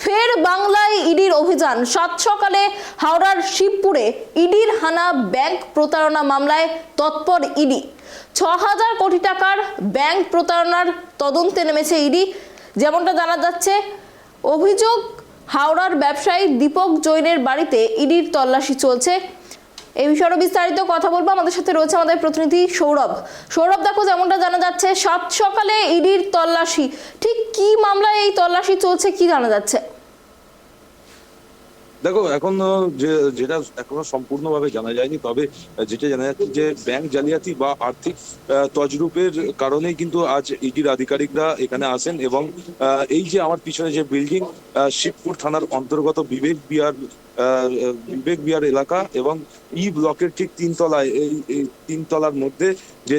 ফের বাংলায় ইডির অভিযান। সাত সকালে হাওড়ার শিবপুরে ইডির হানা ব্যাংক প্রতারণা মামলায় তৎপর ইডি। ৬,০০০ কোটি টাকার ব্যাংক প্রতারণার তদন্তে নেমেছে ইডি। যেমনটা জানা যাচ্ছে, অভিযোগ হাওড়ার ব্যবসায়ী দীপক জৈনের বাড়িতে ইডির তল্লাশি চলছে। এই বিষয়ে বিস্তারিত কথা বলবো, আমাদের সাথে রয়েছে আমাদের প্রতিনিধি সৌরভ। দেখো, যেমনটা জানা যাচ্ছে, সাত সকালে ইডির তল্লাশি, ঠিক কি মামলায় এই তল্লাশি চলছে, কি জানা যাচ্ছে? দেখো, এখন যেটা এখনো সম্পূর্ণভাবে জানা যায়নি, তবে যেটা জানা যাচ্ছে যে ব্যাংক জালিয়াতি বা আর্থিক তজরুপের কারণেই কিন্তু আজ ইডির আধিকারিকরা এখানে আসেন। এবং এই যে আমার পিছনে যে বিল্ডিং, শিবপুর থানার অন্তর্গত বিবেক বিহার এলাকা এবং ই ব্লকের ঠিক তিনতলায়, এই তিনতলার মধ্যে যে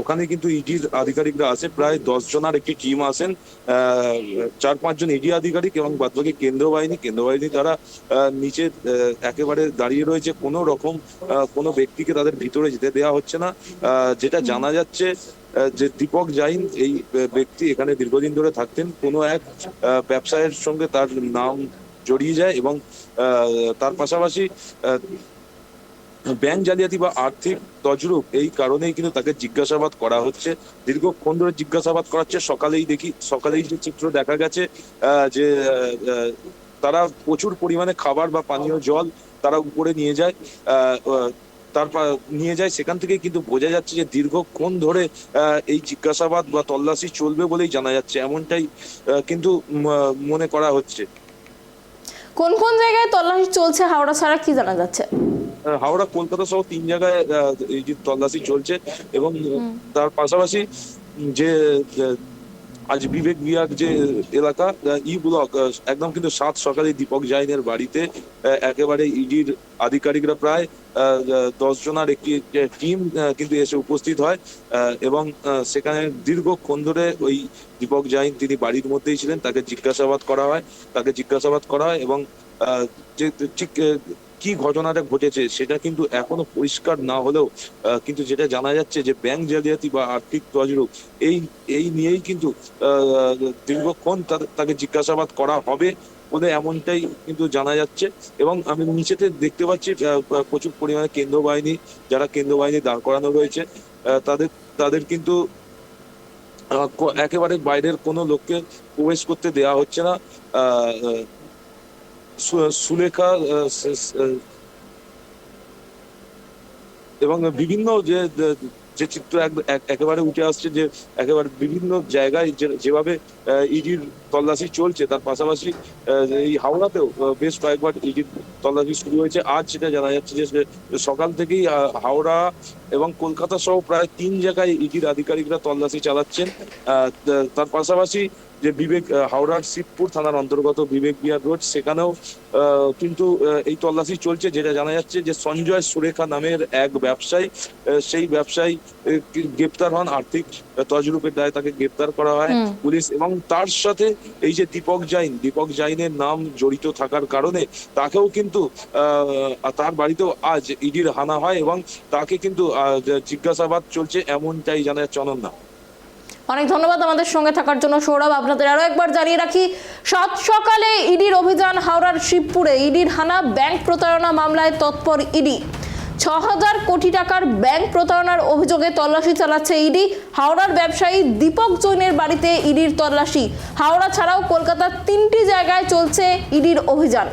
ওখানে কিন্তু ইডির আধিকারিকরা আসে। প্রায় 10 জনের একটি টিম আসেন, 4-5 জন ইডি আধিকারিক এবং বাদবাকি কেন্দ্র বাহিনী তারা নিচে একেবারে দাঁড়িয়ে রয়েছে। কোনো রকম কোনো ব্যক্তিকে তাদের ভিতরে যেতে দেওয়া হচ্ছে না। যেটা জানা যাচ্ছে যে দীপক জৈন এই ব্যক্তি এখানে দীর্ঘদিন ধরে থাকতেন। কোনো এক ব্যবসায়ের সঙ্গে তার নাম জড়িয়ে যায় এবং তার পাশাপাশি ব্যাংক জালিয়াতি বা আর্থিক তজরুপ, এই কারণেই কিন্তু তাকে জিজ্ঞাসাবাদ করা হচ্ছে। দীর্ঘক্ষণ ধরে জিজ্ঞাসাবাদ করাচ্ছে। সকালেই যে চিত্র দেখা গেছে যে তারা প্রচুর পরিমাণে খাবার বা পানীয় জল তারা উপরে নিয়ে যায়। সেখান থেকে কিন্তু বোঝা যাচ্ছে যে দীর্ঘক্ষণ ধরে এই জিজ্ঞাসাবাদ বা তল্লাশি চলবে বলেই জানা যাচ্ছে, এমনটাই কিন্তু মনে করা হচ্ছে। কোন কোন জায়গায় তল্লাশি চলছে হাওড়া ছাড়া, কি জানা যাচ্ছে? হাওড়া, কলকাতা সহ 3 জায়গায় এই যে তল্লাশি চলছে। এবং তার পাশাপাশি যে আজ বিবেক বিহার যে এলাকা, ই ব্লক, একদম কিন্তু সাত সকালে দীপক জৈনের বাড়িতে একেবারে ইডির আধিকারিকরা প্রায় 10 জনের একটি টিম কিন্তু এসে উপস্থিত হয়। এবং সেখানে দীর্ঘক্ষণ ধরে ওই দীপক জৈন, তিনি বাড়ির মধ্যেই ছিলেন, তাকে জিজ্ঞাসাবাদ করা হয় এবং যে ঠিক কি ঘটনাটা ঘটেছে সেটা কিন্তু এখনো পরিষ্কার না হলেও কিন্তু যেটা জানা যাচ্ছে যে ব্যাংক জালিয়াতি বা আর্থিক তজরুপ, এই নিয়েই কিন্তু দীর্ঘক্ষণ তাকে জিজ্ঞাসাবাদ করা হবে বলে এমনটাই কিন্তু জানা যাচ্ছে। এবং আমি নিচেতে দেখতে পাচ্ছি প্রচুর পরিমাণে কেন্দ্র বাহিনী দাঁড় করানো রয়েছে। তাদের কিন্তু একেবারে বাইরের কোনো লোককে প্রবেশ করতে দেওয়া হচ্ছে না। সুলেখা এবং বিভিন্ন যে চিত্র একেবারে উঠে আসছে, যে একেবারে বিভিন্ন জায়গায় যেভাবে ইডির তল্লাশি চলছে, তার পাশাপাশি এই হাওড়াতেও বেশ কয়েকবার ইডির তল্লাশি শুরু হয়েছে। আজ যেটা জানা যাচ্ছে যে সকাল থেকেই হাওড়া এবং কলকাতা সহ প্রায় 3 জায়গায় ইডির আধিকারিকরা তল্লাশি চালাচ্ছেন। তার পাশাপাশি যে হাওড়ার শিবপুর থানার অন্তর্গত বিবেক বিহার রোড, সেখানেও কিন্তু এই তল্লাশি চলছে। যেটা জানা যাচ্ছে যে সঞ্জয় সুরেখা নামের এক ব্যবসায়ী, সেই ব্যবসায়ী গ্রেপ্তার হন। আর্থিক তজরুপের দায়ে তাকে গ্রেপ্তার করা হয় পুলিশ। এবং তার সাথে এই যে দীপক জৈনের নাম জড়িত থাকার কারণে তাকেও কিন্তু তার বাড়িতেও আজ ইডির হানা হয় এবং তাকে কিন্তু জিজ্ঞাসাবাদ চলছে, এমনটাই জানা যাচ্ছে। অনন্যা, অনেক ধন্যবাদ আমাদের সঙ্গে থাকার জন্য সৌরভ। আপনাদের আরো একবার জানিয়ে রাখি, সাত সকালে ইডির অভিযান হাওড়ার শিবপুরে। ইডির হানা ব্যাংক প্রতারণা মামলায় তৎপর ইডি। ৬,০০০ কোটি টাকার ব্যাংক প্রতারণার অভিযোগে তল্লাশি চালাচ্ছে ইডি। হাওড়ার ব্যবসায়ী দীপক জৈনের বাড়িতে ইডির তল্লাশি। হাওড়া ছাড়াও কলকাতার 3টি জায়গায় চলছে ইডির অভিযান।